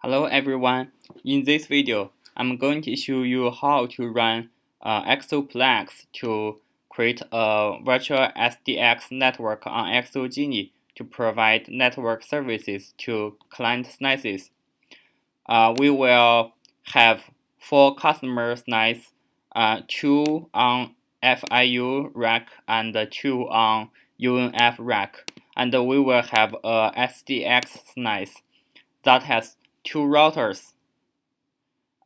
Hello everyone, in this video I'm going to show you how to run ExoPlex to create a virtual SDX network on ExoGenie to provide network services to client SNICes. We will have 4 customer SNICes, 2 on FIU rack and 2 on UNF rack, and we will have a SDX SNICE that has 2 routers,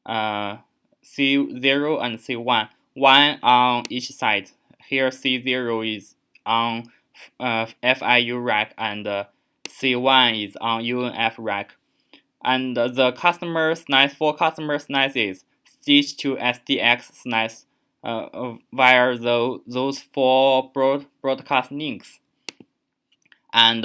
C0 and C1, one on each side. Here C0 is on FIU rack and C1 is on UNF rack. And the customer SNICE, 4 customer SNICes stitch to SDX SNICE via those 4 broadcast links. And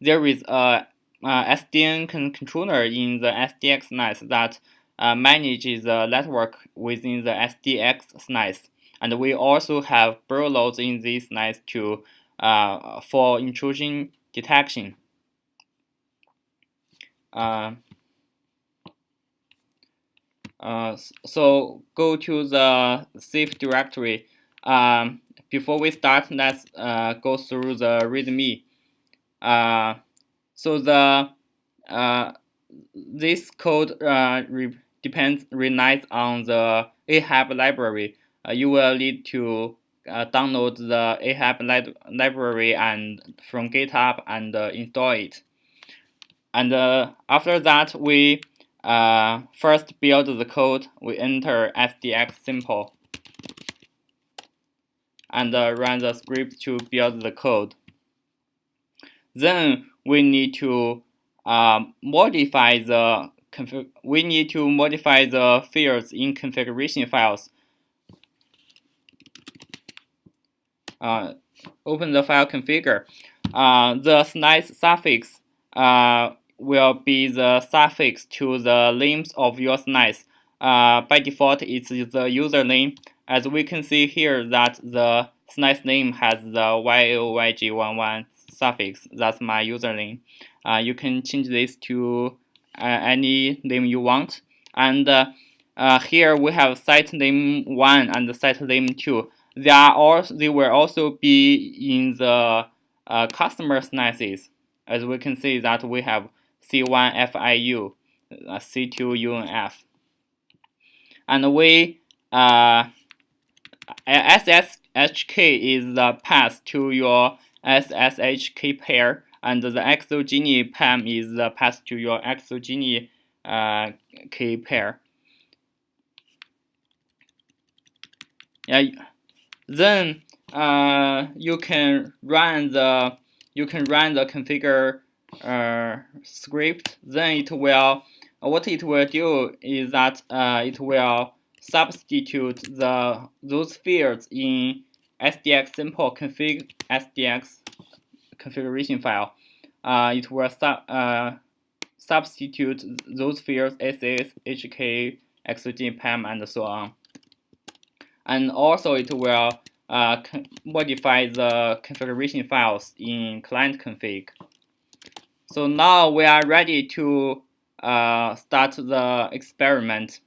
there is a SDN controller in the SDX SNICE that manages the network within the SDX SNICE. And we also have burloads in this SNICE for intrusion detection. So go to the safe directory. Before we start, let's go through the README. So this code relies on the ahab library. You will need to download the ahab library and from GitHub and install it. And after that, we first build the code. We enter SDX simple and run the script to build the code. Then we need to modify the fields in configuration files. Open the file configure. The SNICE suffix will be the suffix to the names of your SNICE. By default, it's the username. As we can see here that the SNICE name has the YOYG11 suffix. That's my username. You can change this to any name you want. And here we have site name 1 and site name 2. They will also be in the customer SNICes. As we can see that we have C1 FIU, C2 UNF. And we SSHK is the path to your SSHK pair, and the ExoGenie PAM is the path to your ExoGenie K pair. Then you can run the configure script. Then it will what it will do is that it will substitute those fields in SDX simple config SDX configuration file. It will substitute those fields SSHK, ExoGenie PAM, and so on. And also it will modify the configuration files in client config. So now we are ready to start the experiment.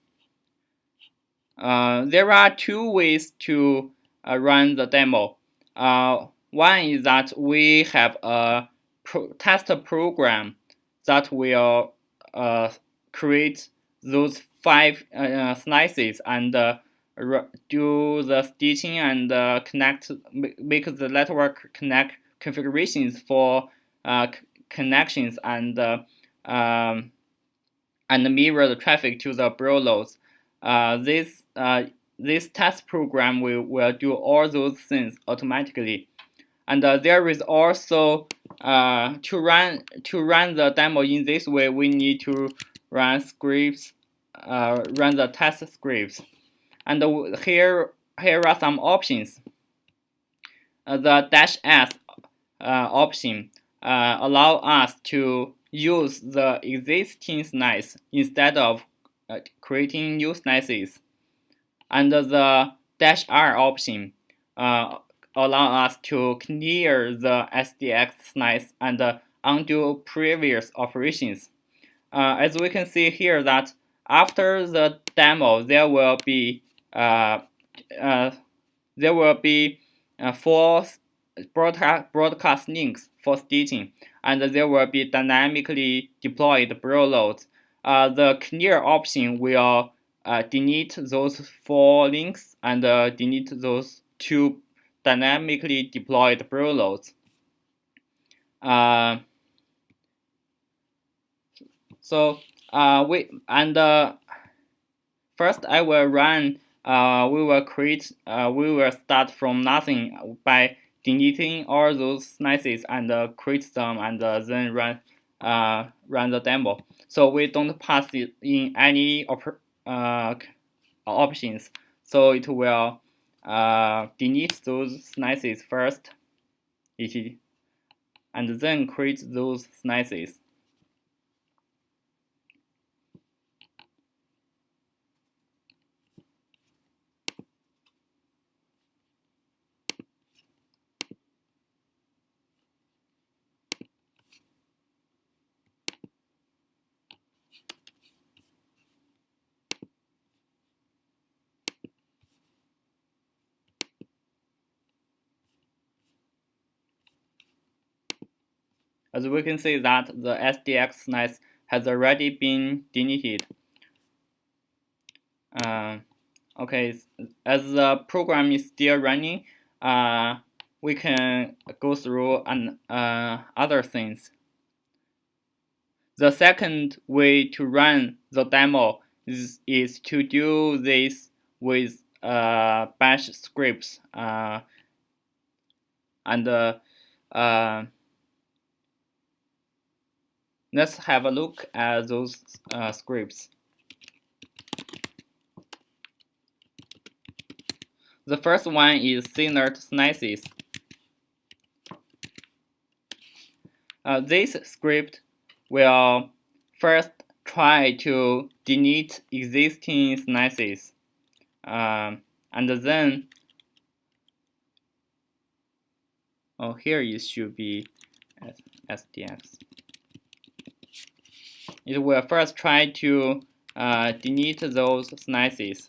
There are 2 ways to run the demo. One is that we have a test program that will create those 5 SNICes and do the stitching and make the network configurations for connections and mirror the traffic to the burloads. This test program will do all those things automatically. And there is also to run the demo in this way, we need to run scripts, run the test scripts. And here are some options. The -s option allow us to use the existing SNICE instead of creating new SNICes. And the -r option allow us to clear the SDX SNICE and undo previous operations. as we can see here that after the demo, there will be uh, uh, four broadcast links for stitching, and there will be dynamically deployed preloads. The clear option will delete those 4 links and delete those 2 dynamically deployed preloads. First I will run. We will start from nothing by deleting all those slices and create them, and then run the demo. So we don't pass it in any options. So it will delete those slices first, and then create those slices. As we can see that the SDX slice has already been deleted. Okay, as the program is still running, we can go through other things. The second way to run the demo is to do this with bash scripts, let's have a look at those scripts. The first one is centered slices. This script will first try to delete existing slices, and then here it should be SDX. It will first try to delete those slices,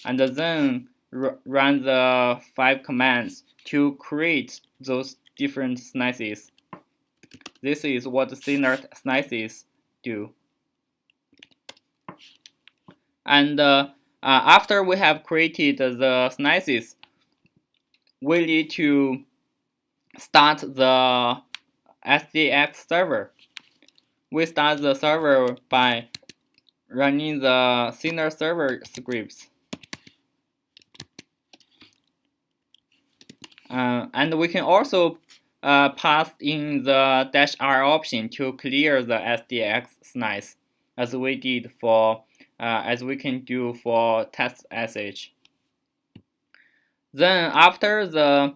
and then run the 5 commands to create those different slices. This is what centered slices do. And after we have created the slices, we need to start the SDX server. We start the server by running the center server scripts. And we can also pass in the -r option to clear the SDX slice, as we did for as we can do for test sh. Then after the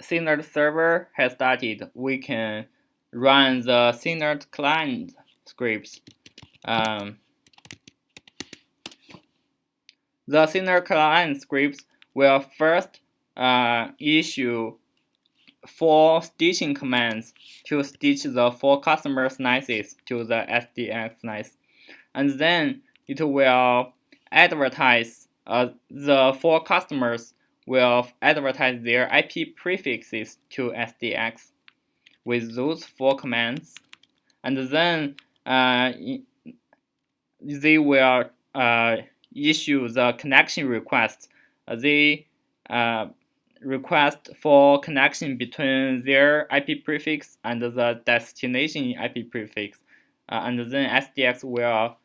centered server has started, we can run the centered client scripts. The centered client scripts will first issue 4 stitching commands to stitch the 4 customer slices to the SDX slice, and then it will advertise. The 4 customers will advertise their IP prefixes to SDX with those 4 commands, and then they will issue the connection request. They request for connection between their IP prefix and the destination IP prefix, and then SDX will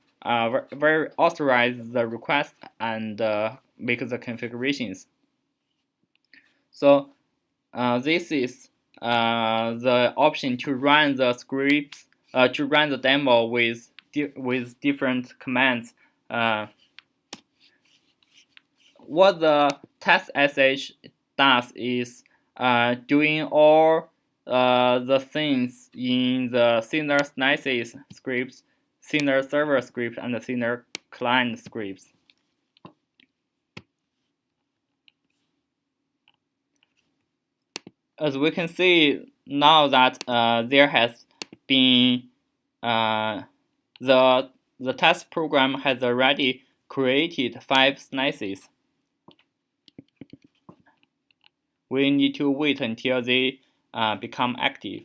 authorize the request and make the configurations. So this is the option to run the scripts, to run the demo with different commands. What the test sh does is doing all the things in the center slices scripts, center server script, and the center client scripts. As we can see now that there has been the test program has already created 5 slices. We need to wait until they become active.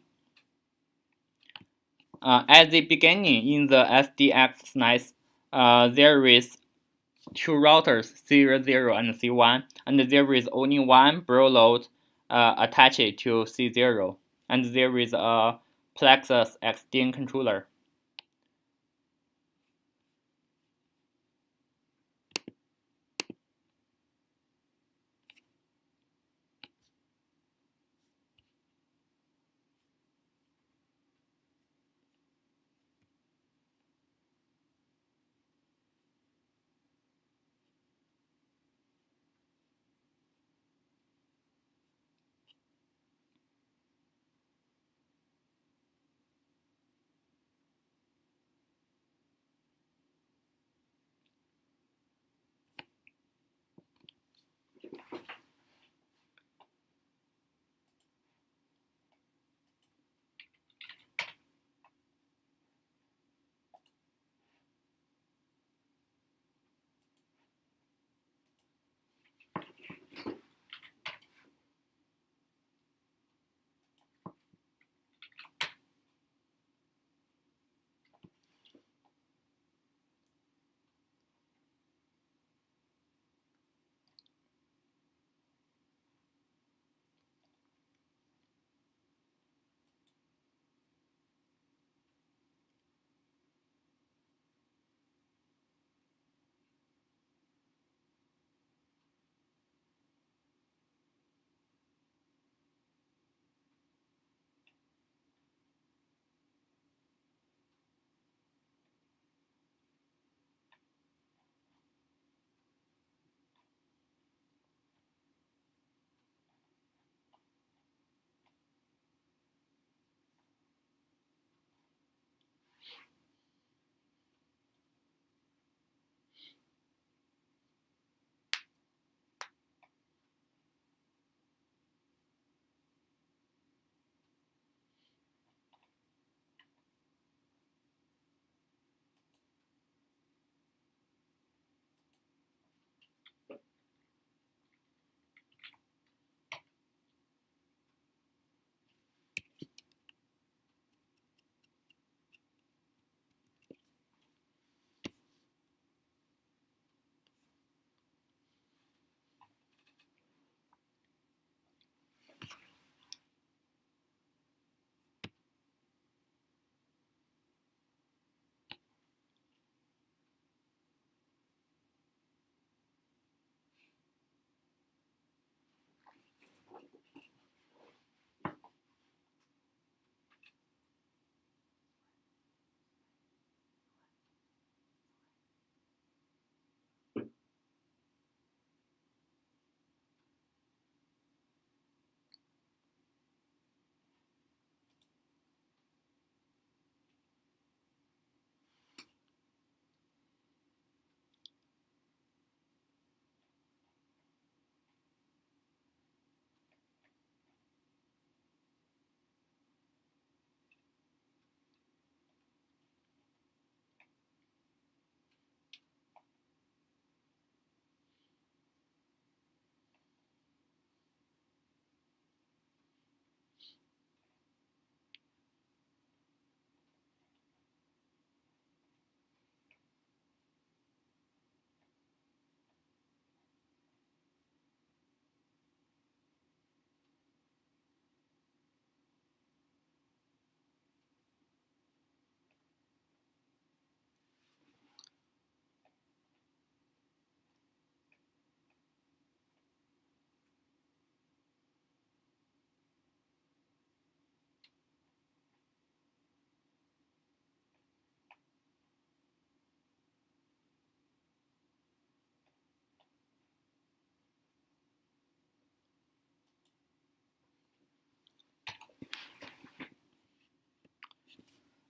At the beginning, in the SDX slice, there is 2 routers, C0 and C1, and there is only one bro load attached to C0, and there is a Plexus XDIN controller.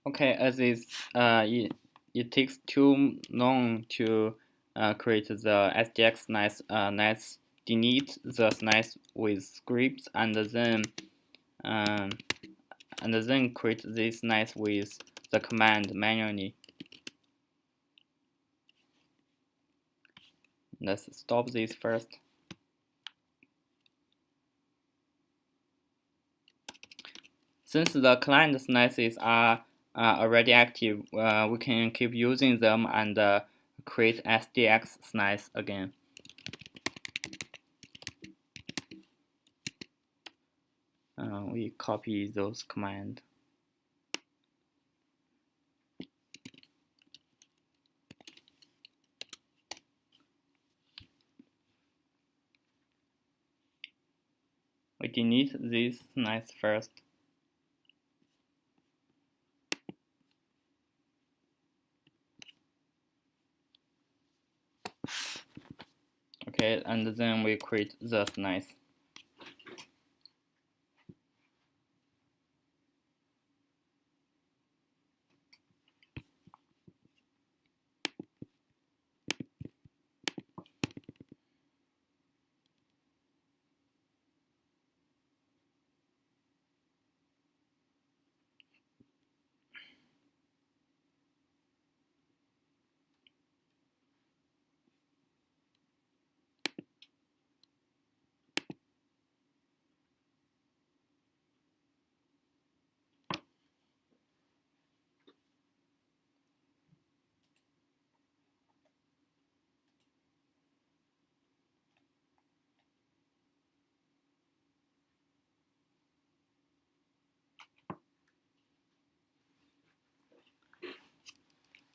Okay, as it takes too long to create the SDX nice, let's delete the nice with scripts and then um, and then create this nice with the command manually. Let's stop this first. Since the client slices are already active, we can keep using them and create SDX slice again. We copy those commands. We delete this slice first. Okay, and then we create the slice.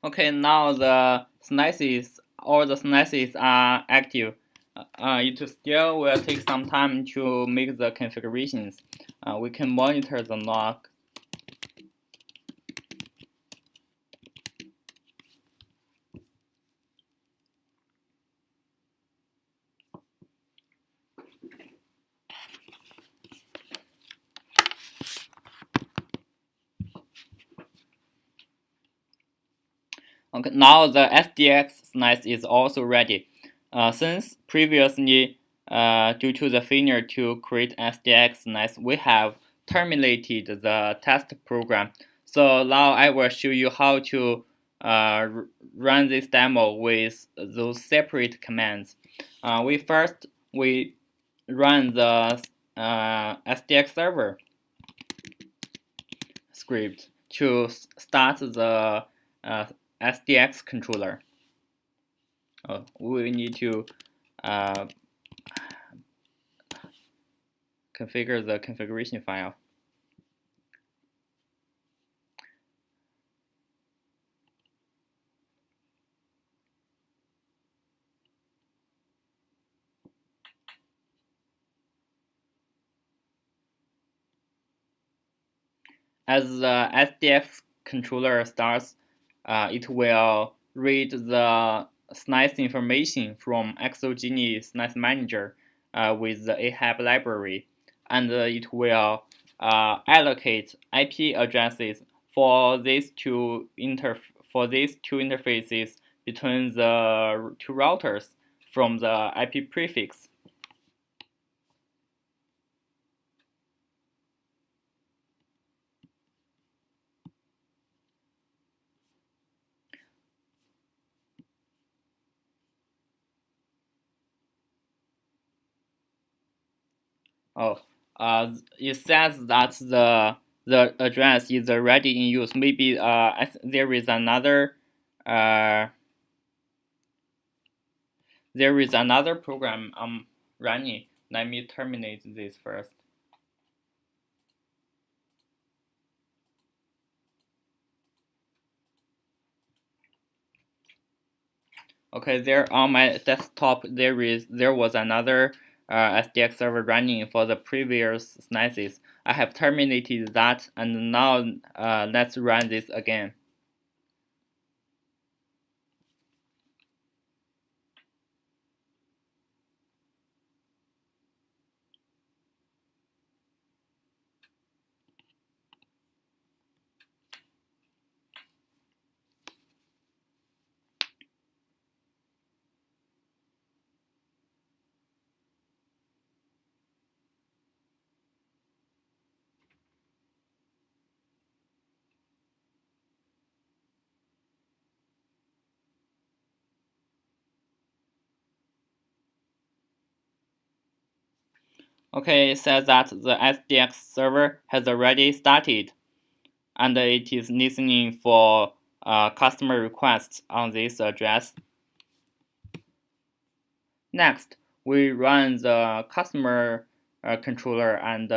Okay, now all the slices are active. It still will take some time to make the configurations. We can monitor the log. Okay, now the SDX slice is also ready. Since previously, due to the failure to create SDX slice, we have terminated the test program. So now I will show you how to run this demo with those separate commands. We run the SDX server script to start the SDX controller. We need to configure the configuration file. As the SDX controller starts, it will read the slice information from exogenous slice manager with the ahab library, and it will allocate IP addresses for these two interfaces between the two routers from the IP prefix. Oh, it says that the address is already in use. Maybe there is another program I'm running. Let me terminate this first. Okay, there on my desktop there was another SDX server running for the previous slices. I have terminated that, and now let's run this again. Okay, it says that the SDX server has already started, and it is listening for customer requests on this address. Next, we run the customer controller and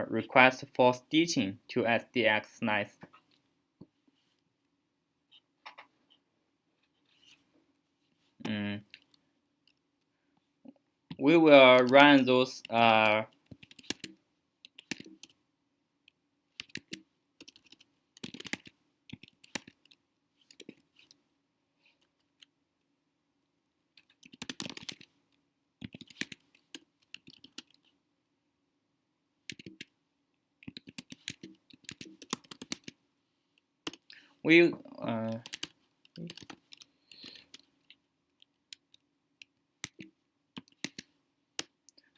request for stitching to SDX nice. We will run those we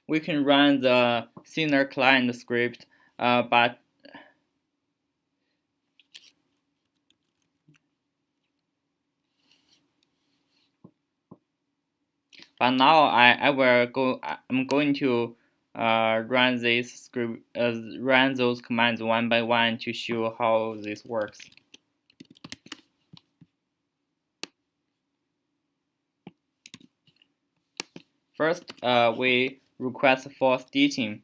we can run the Sinner client script, but now I'm going to run this script, run those commands one by one to show how this works. First, we request for stitching,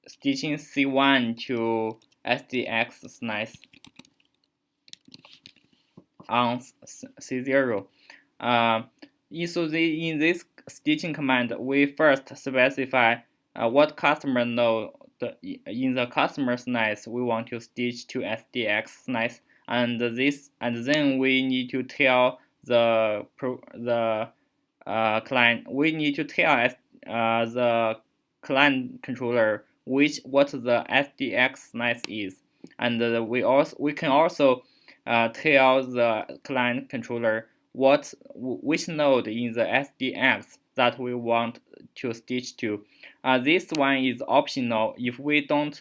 stitching C1 to SDX slice on C0. In this stitching command, we first specify what customer node in the customer slice we want to stitch to SDX slice, and then we need to tell the client. We need to tell the client controller what the SDX slice is, and we can also tell the client controller which node in the SDX that we want to stitch to. This one is optional. If we don't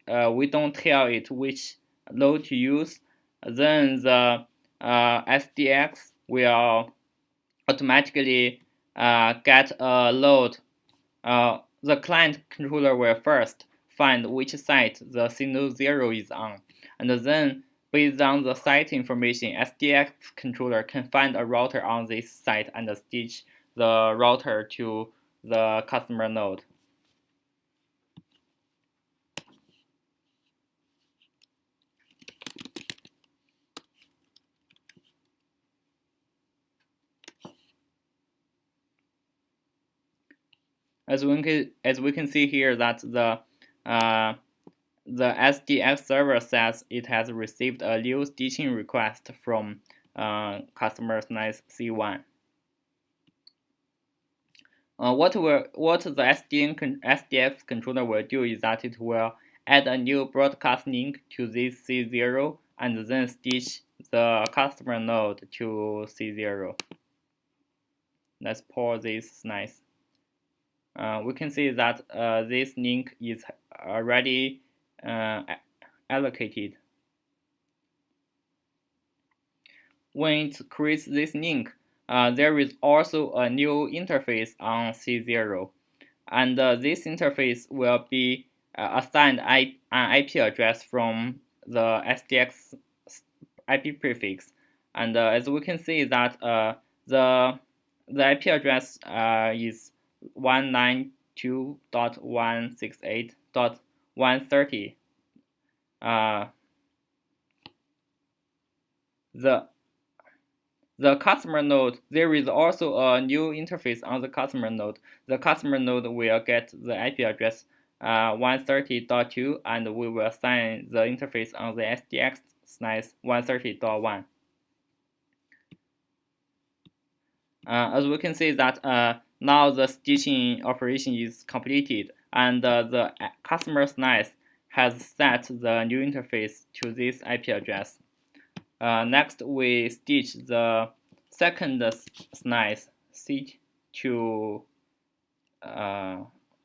we don't tell it which node to use, then the SDX will automatically get a load. The client controller will first find which site the signal 0 is on, and then based on the site information, SDX controller can find a router on this site and stitch the router to the customer node. As we can see here that the SDX server says it has received a new stitching request from customer slice C1. What the SDX controller will do is that it will add a new broadcast link to this C0 and then stitch the customer node to C0. Let's pause this slice. We can see that this link is already allocated. When it creates this link, there is also a new interface on C0, and this interface will be assigned an IP address from the SDX IP prefix. And as we can see that the IP address is 192.168.130. The customer node, there is also a new interface on the customer node. The customer node will get the IP address 130.2, and we will assign the interface on the SDX slice 130.1. As we can see that now the stitching operation is completed, and the customer slice has set the new interface to this IP address. Next, we stitch the second slice C to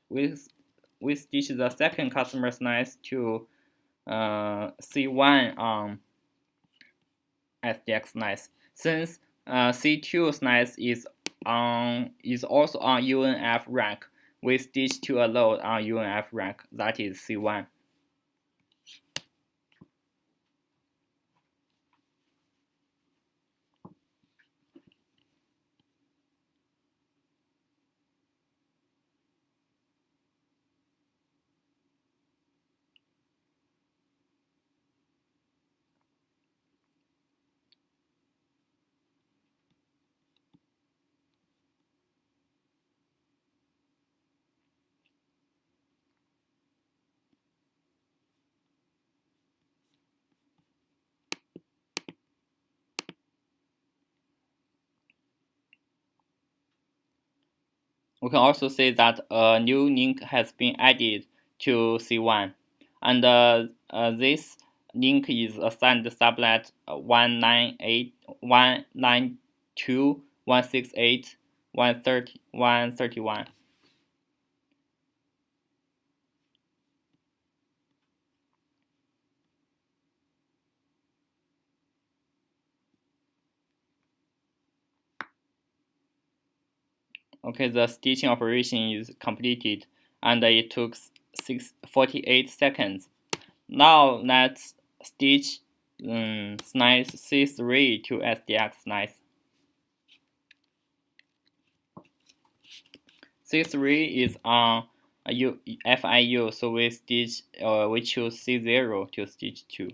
we stitch the second customer slice to C1 on SDX slice. Since C2 slice is is also on UNF rank. We stitch to a load on UNF rank, that is C1. We can also see that a new link has been added to C1, and this link is assigned sublet 192.168.131. Okay, the stitching operation is completed, and it took 48 seconds. Now let's stitch snice C3 to SDX snice. C3 is on FIU, so we choose C0 to stitch to.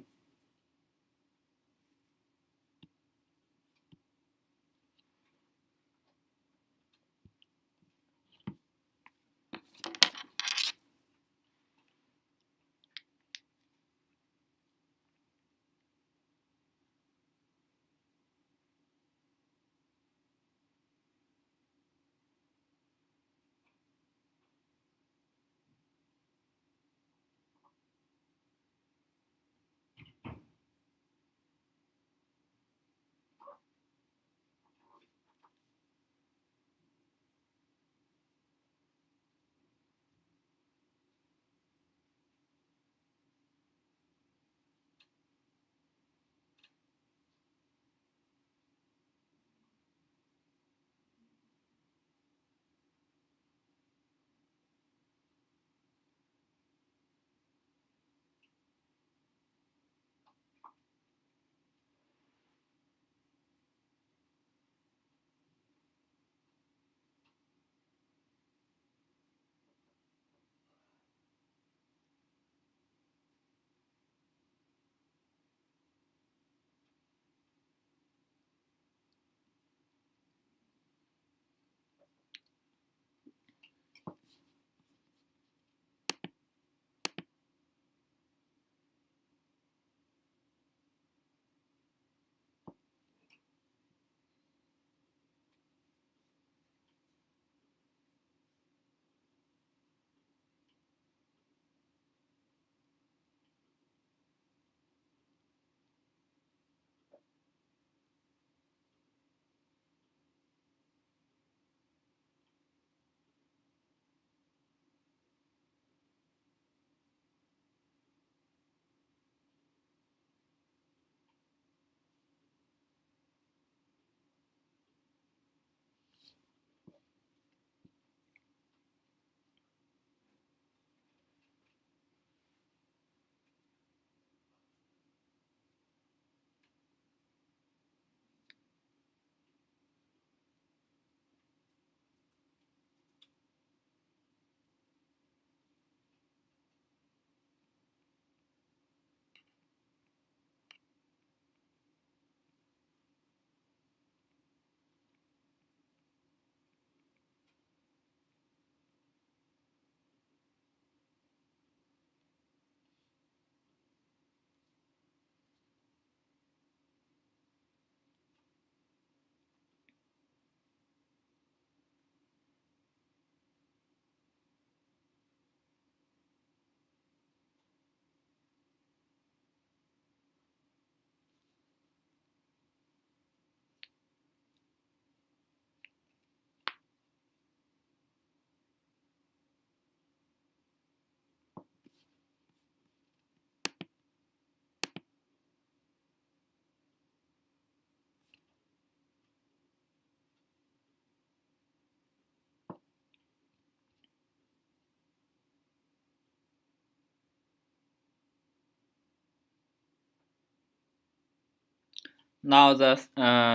Now the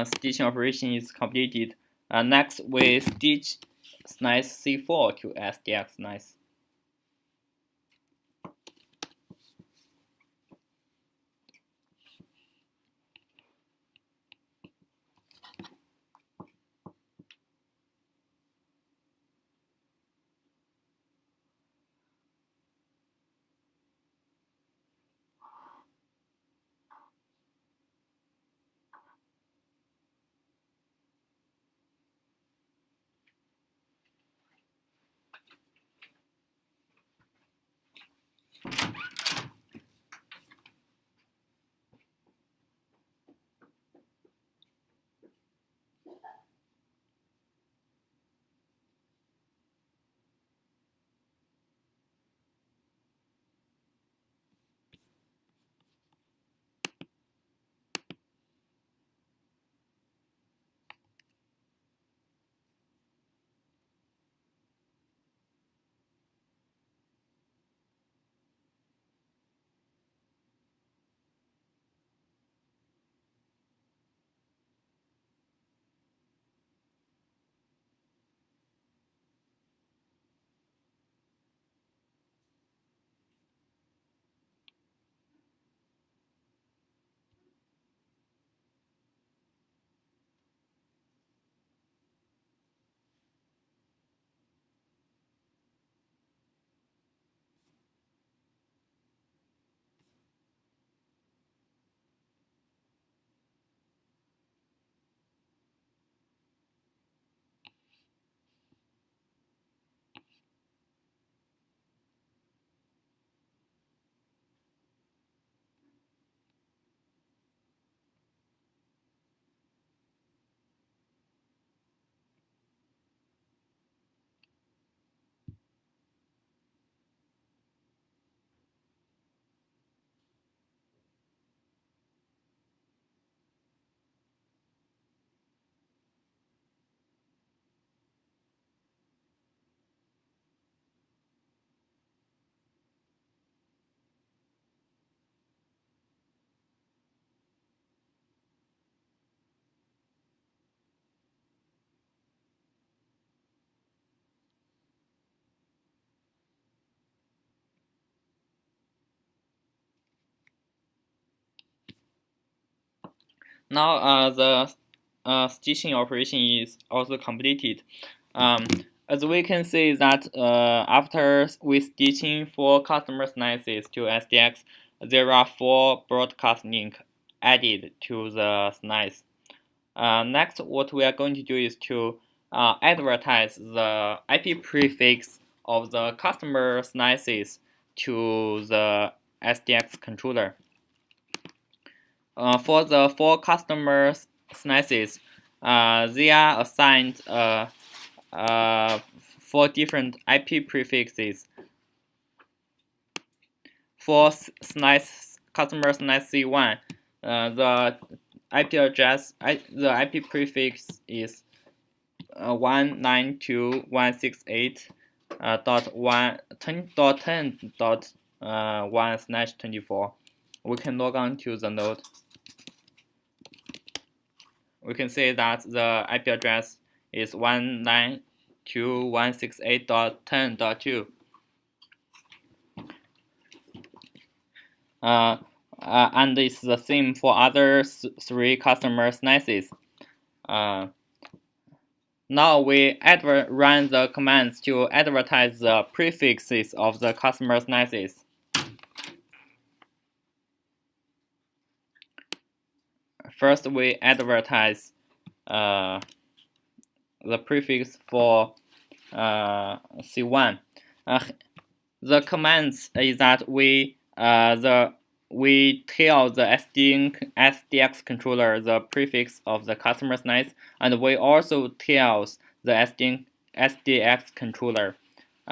stitching operation is completed. Next, we stitch snice C4 to SDX snice. Now the stitching operation is also completed. As we can see that after we stitching 4 customer slices to SDX, there are 4 broadcast links added to the slice. Next, what we are going to do is to advertise the IP prefix of the customer slices to the SDX controller. For the 4 customer slices, they are assigned 4 different IP prefixes. For customer slice C1, the IP address, the IP prefix is 192.168.10.1/24. We can log on to the node. We can see that the IP address is 192.168.10.2. And it's the same for other 3 customer slices. Now we run the commands to advertise the prefixes of the customer slices. First, we advertise the prefix for C1. The commands is that we tell the SDX controller the prefix of the customer slice, and we also tell the SDX controller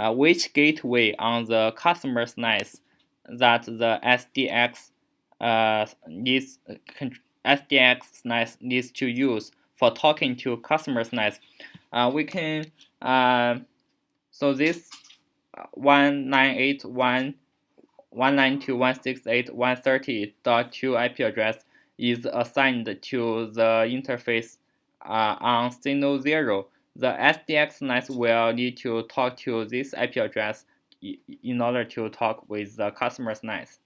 which gateway on the customer slice that the SDX slice needs to use for talking to customer slice. We can so this 192.168.130.2 IP address is assigned to the interface on signal 0, the SDX NICE will need to talk to this IP address in order to talk with the customer's NICE.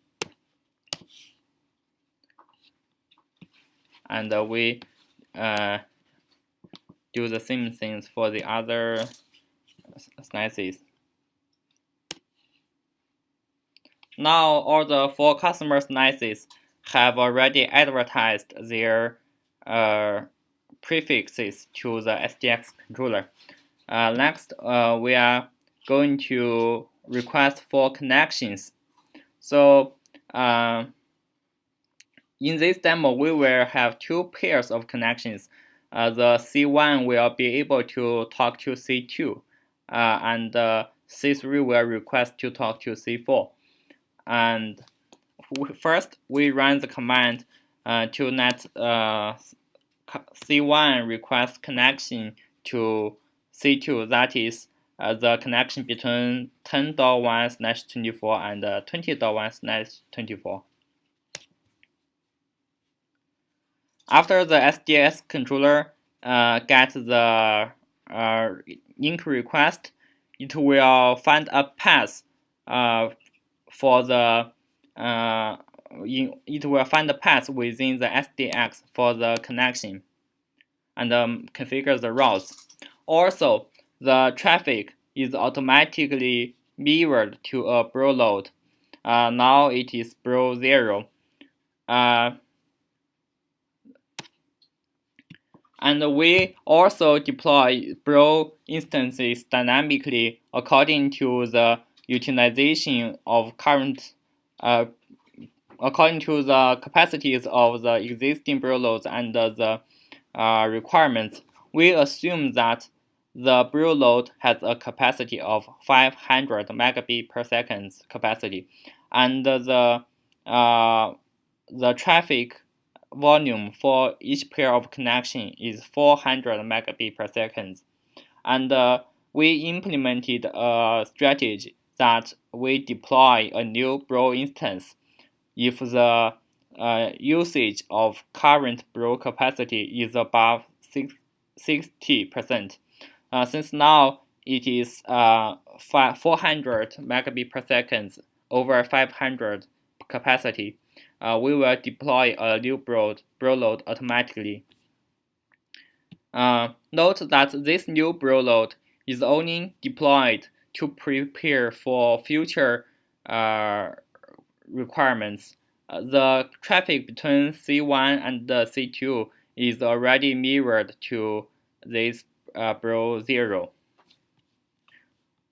And we do the same things for the other NICEs. Now all the 4 customers' NICEs have already advertised their prefixes to the SDX controller. Next, we are going to request for connections. So in this demo, we will have 2 pairs of connections. The C1 will be able to talk to C2, and C3 will request to talk to C4. And first, we run the command to let C1 request connection to C2, that is the connection between 10.1/24 and 20.1/24. After the SDS controller gets the link request, it will find a path for the it will find a path within the SDX for the connection and configure the routes. Also, the traffic is automatically mirrored to a bro load. Now it is bro 0. And we also deploy bro instances dynamically according to the utilization of current, according to the capacities of the existing bro loads and the requirements. We assume that the bro load has a capacity of 500 megabit per second capacity, and the traffic volume for each pair of connection is 400 megabit per second. And we implemented a strategy that we deploy a new bro instance if the usage of current bro capacity is above 60%. Since now it is 400 megabit per second over 500 capacity, we will deploy a new bro load automatically. Note that this new bro load is only deployed to prepare for future requirements. The traffic between C1 and C2 is already mirrored to this bro 0.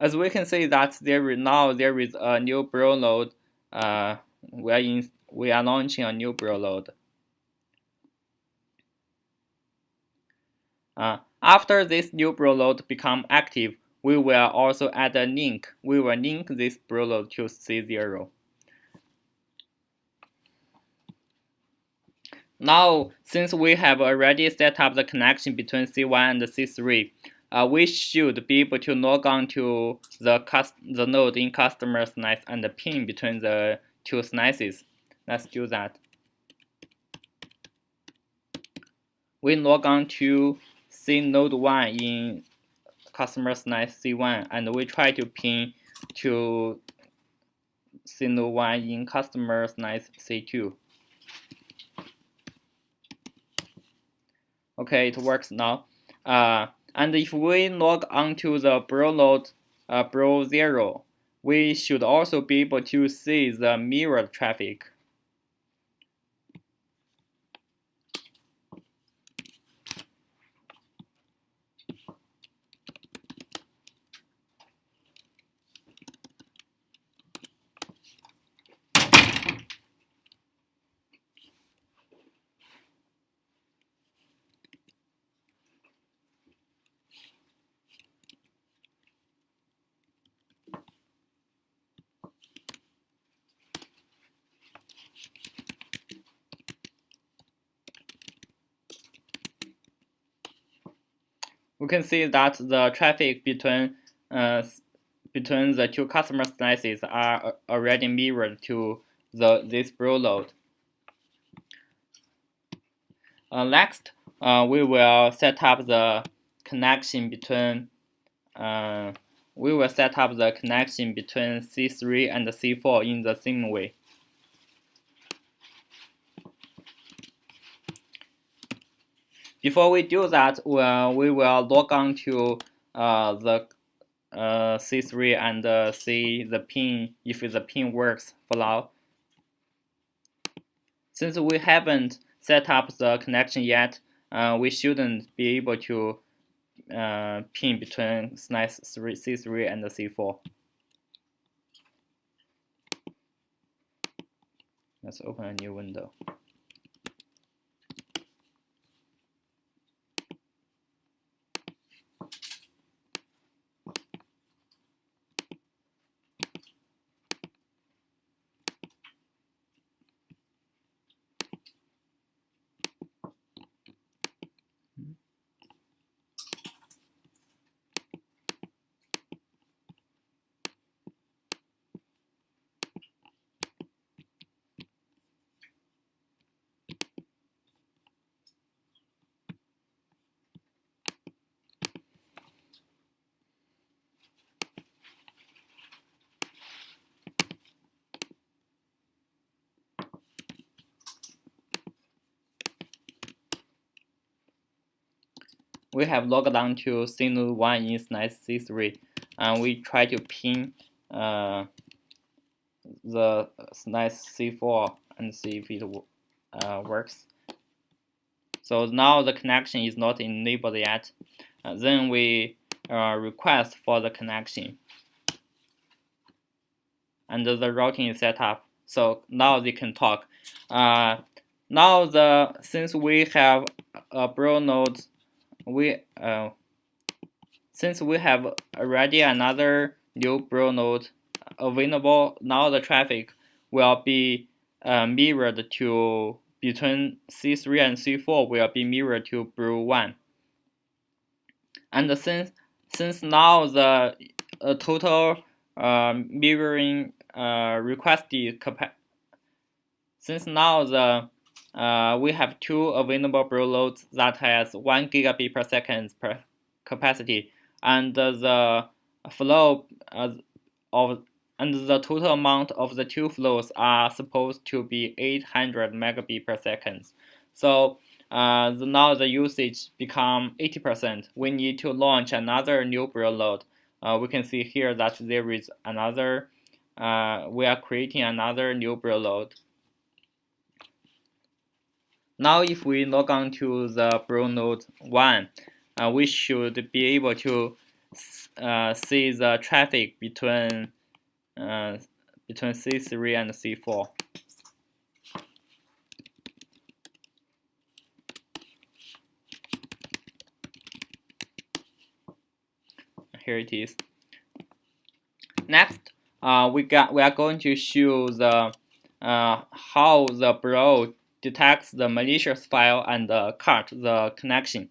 As we can see that there is a new bro load. We are launching a new bro load. After this new bro load become active, we will also add a link. We will link this bro load to C0. Now, since we have already set up the connection between C1 and C3, we should be able to log on to the node in customer's NICE and pin between the 2 NICEs. Let's do that. We log on to C node 1 in customer's NICE C1, and we try to pin to C node 1 in customer's NICE C2. Okay, it works now. And if we log onto the bro load bro 0, we should also be able to see the mirrored traffic. We can see that the traffic between the 2 customer NICEs are already mirrored to this bro load. Next, we will set up the connection between C3 and C4 in the same way. Before we do that, we will log on to the C3 and see the pin, if the pin works for now. Since we haven't set up the connection yet, we shouldn't be able to pin between SNICE C3 and C4. Let's open a new window. We have logged on to signal 1 in SNICE C3, and we try to pin the SNICE C4 and see if it works. So now the connection is not enabled yet. Then we request for the connection, and the routing is set up. So now they can talk. Since we have a bro node, since we have already another new bro node available, now the traffic will be mirrored to between C3 and C4 will be mirrored to bro 1. And since now the total mirroring requested since now the we have two available bro loads that has 1 gigabit per second per capacity, and the flow and the total amount of the two flows are supposed to be 800 megabit per second. So now the usage become 80%. We need to launch another new bro load. We can see here that there is another. We are creating another new bro load. Now if we log on to the bro node 1, we should be able to see the traffic between C3 and C4. Here it is. Next, we are going to show the how the bro detects the malicious file and cut the connection.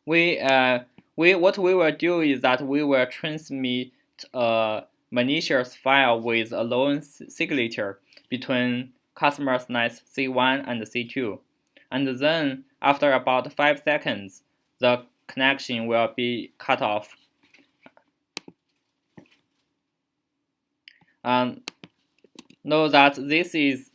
What we will do is that we will transmit a malicious file with a lone signature between customer SNICE C1 and C2, and then after about 5 seconds, the connection will be cut off. Know that this is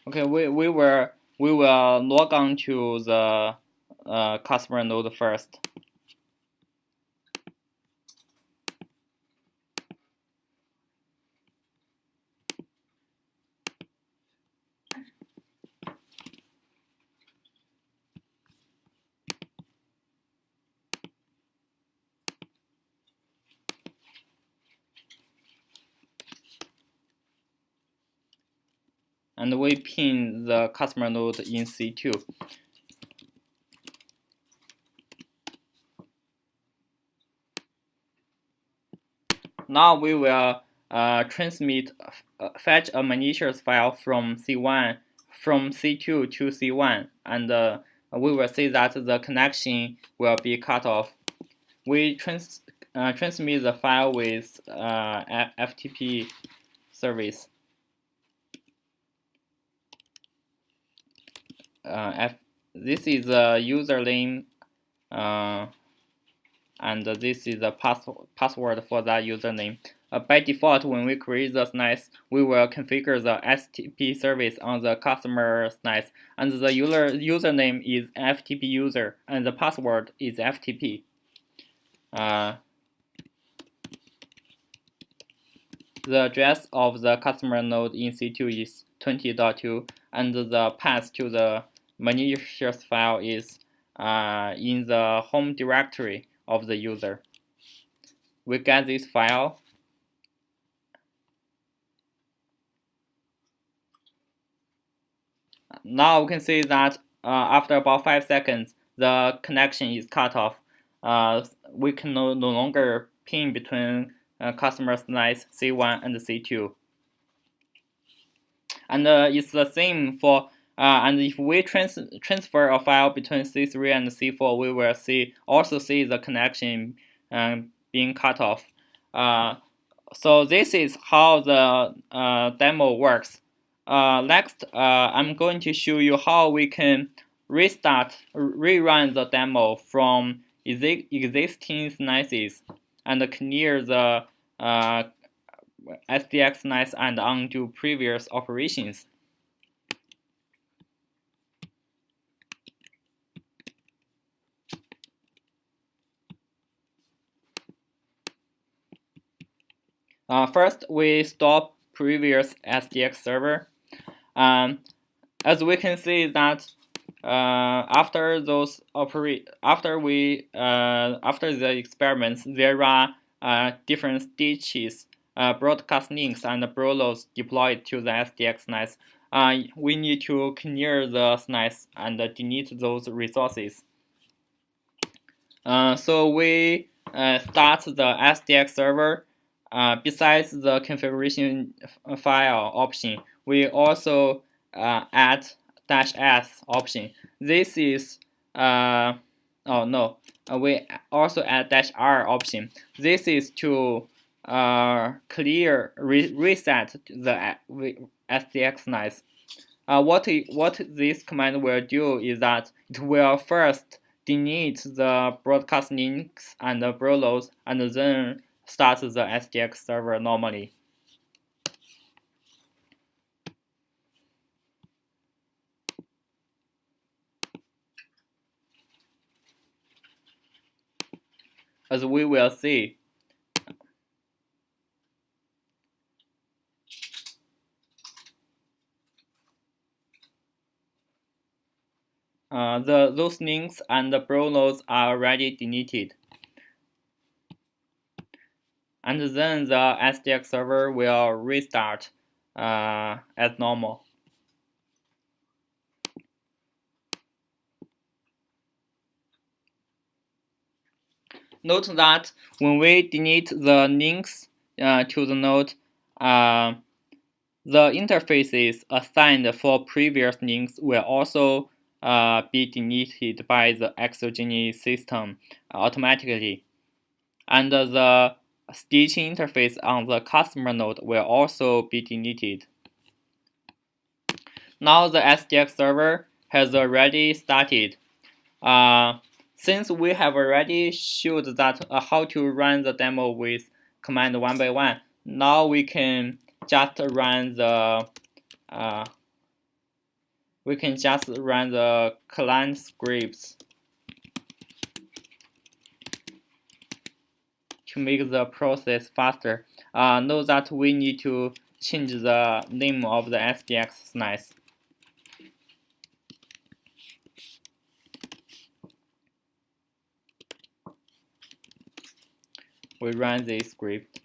okay. We will log on to the customer node first. and we pin the customer node in C2. Now we will fetch a managers file from C2 to C1, and we will see that the connection will be cut off. We transmit the file with FTP service. This is a username, and this is the password for that username. By default, when we create the SNICE, we will configure the FTP service on the customer SNICE, and the username is FTP user, and the password is FTP. The address of the customer node in C2 is 20.2, and the path to the managers file is in the home directory of the user. We get this file. Now we can see that after about 5 seconds, the connection is cut off. We can no longer pin between customer SNICE C1 and C2. And it's the same for and if we transfer a file between C3 and C4, we will also see the connection being cut off. So this is how the demo works. Next, I'm going to show you how we can rerun the demo from existing SNICEs and clear the SDX SNICE and undo previous operations. First, we stop previous SDX server. As we can see that after the experiments, there are different stitches, broadcast links, and brolos deployed to the SDX SNICE. We need to clear the SNICE and delete those resources. So we start the SDX server. Besides the configuration file option, we also add -s option. This is we also add -r option. This is to reset the SDX SNICE. What this command will do is that it will first delete the broadcast links and the brolos, and then start the SDX server normally. As we will see, those links and the brolos are already deleted. And then the SDX server will restart as normal. Note that when we delete the links to the node, the interfaces assigned for previous links will also be deleted by the exogenous system automatically. And the stitching interface on the customer node will also be deleted. Now the SDX server has already started. Since we have already showed that how to run the demo with command one by one, now we can just run the client scripts to make the process faster. Note that we need to change the name of the SDX SNICE. We run this script.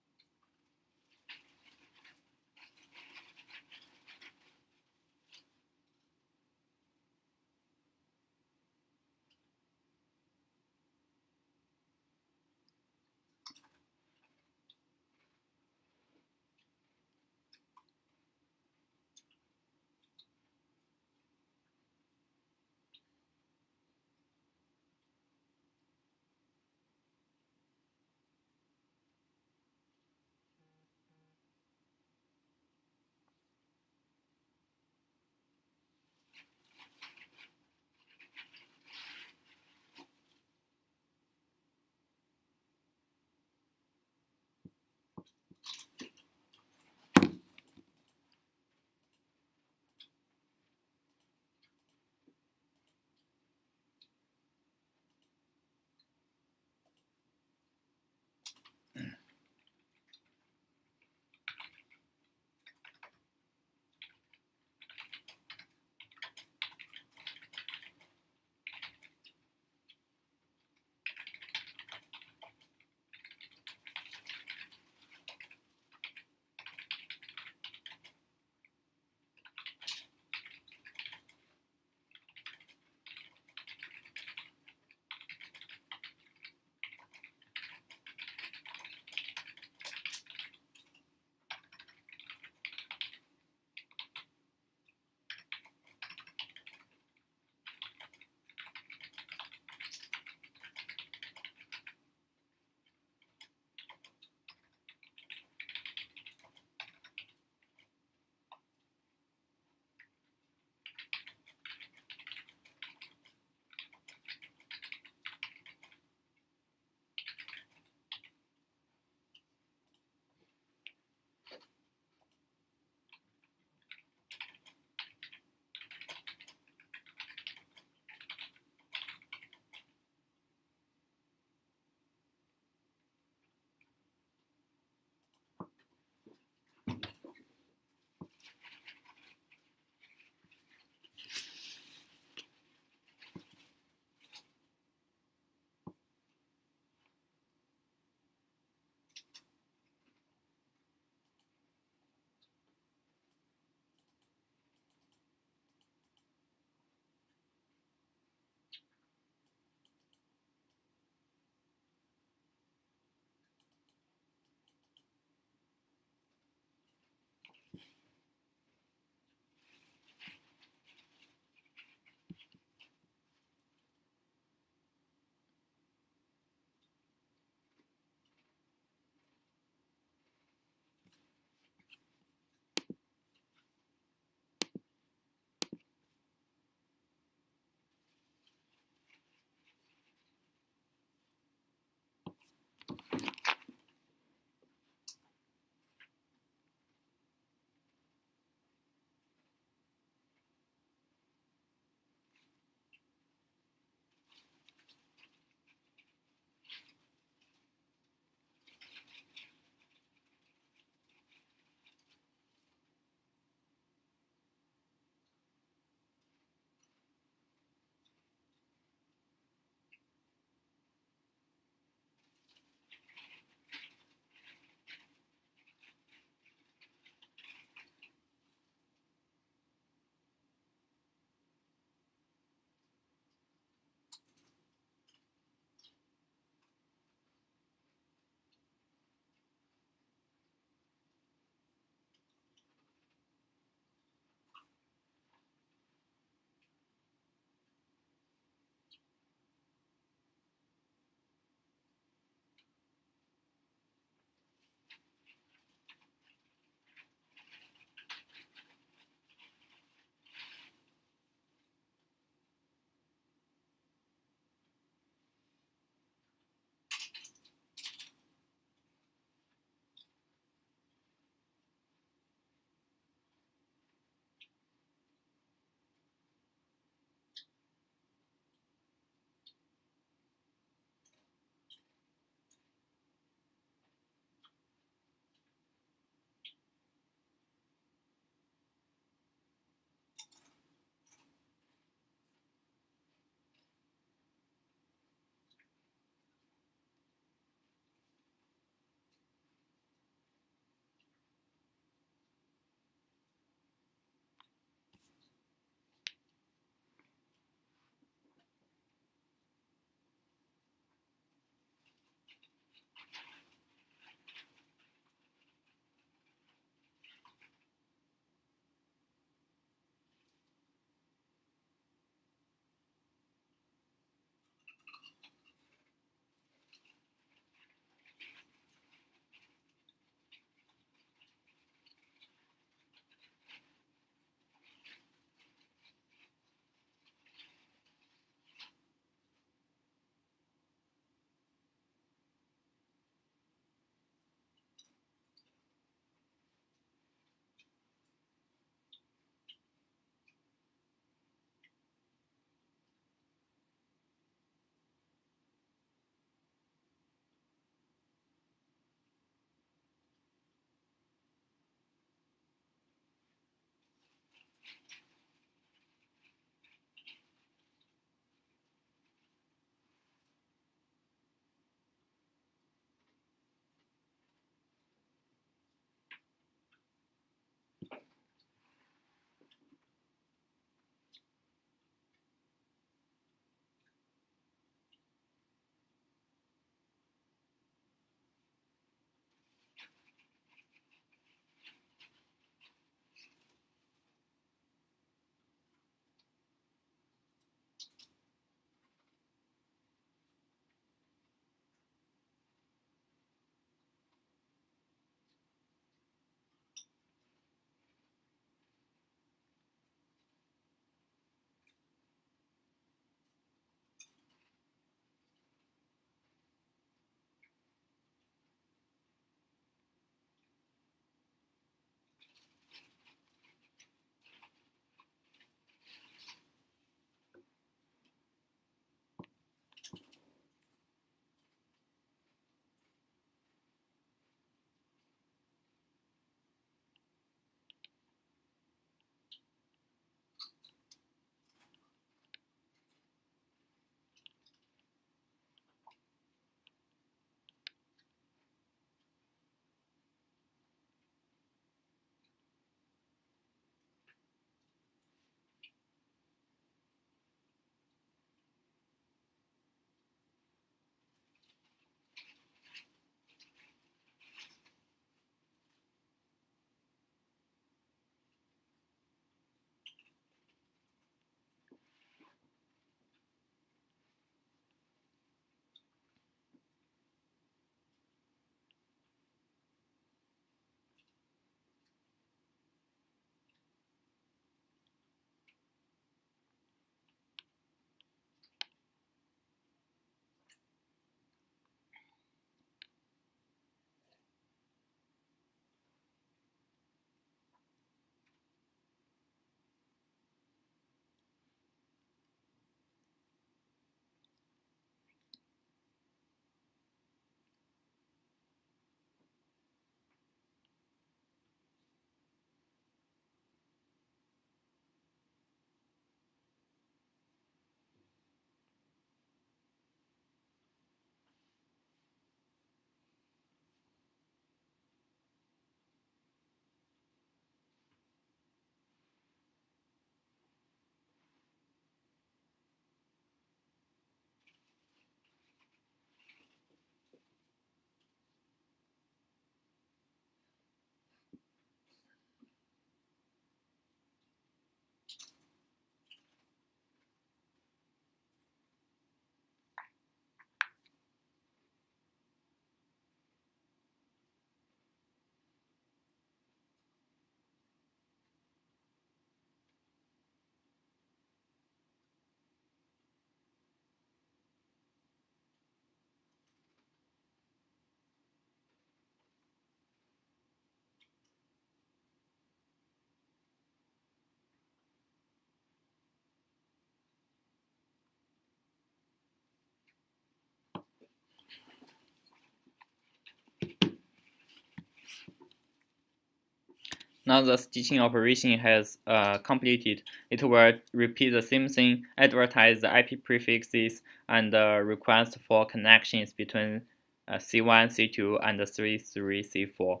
Now the stitching operation has completed. It will repeat the same thing, advertise the IP prefixes and request for connections between C1, C2, and 33, C4.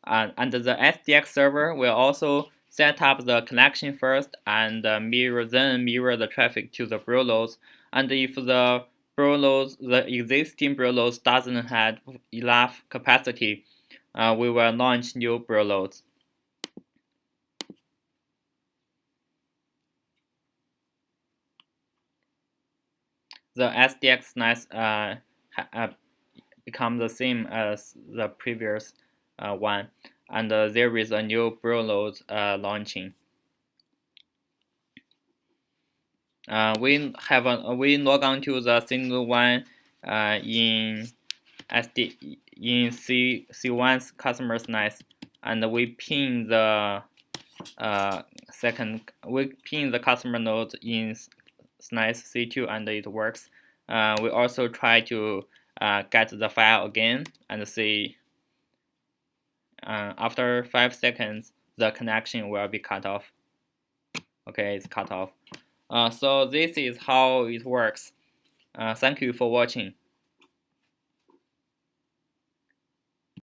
And the SDX server will also set up the connection first and then mirror the traffic to the bro loads. And if the existing bro loads doesn't have enough capacity, we will launch new bro loads. The SDX NICE become the same as the previous one, and there is a new bro load launching. We log on to the single one in C1's customer's NICE, and we ping the customer node in NICE C2, and it works. We also try to get the file again and see after 5 seconds the connection will be cut off. Okay, it's cut off. So this is how it works. Thank you for watching.